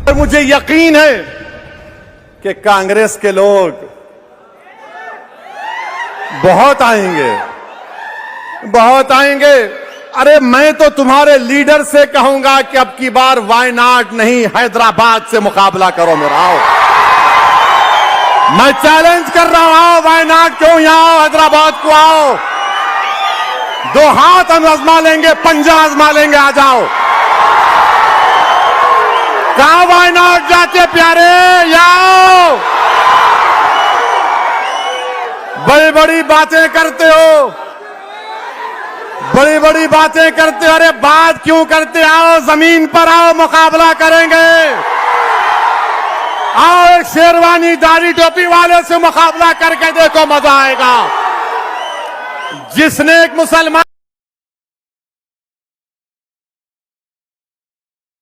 और मुझे यकीन है कि कांग्रेस के लोग बहुत आएंगे, बहुत आएंगे। अरे मैं तो तुम्हारे लीडर से कहूंगा कि अब की बार वायनाड नहीं, हैदराबाद से मुकाबला करो मेरा। आओ, मैं चैलेंज कर रहा हूं, वायनाड क्यों, यहां आओ, हैदराबाद को आओ, दो हाथ हम आजमा लेंगे, पंजा आजमा लेंगे, आ जाओ। कहां वायनाड जाते प्यारे, आओ। बड़ी बड़ी बातें करते हो, बड़ी बड़ी बातें करते हो। अरे बात क्यों करते, आओ जमीन पर आओ, मुकाबला करेंगे। आओ एक शेरवानी दाढ़ी टोपी वाले से मुकाबला करके देखो, मजा आएगा। जिसने एक मुसलमान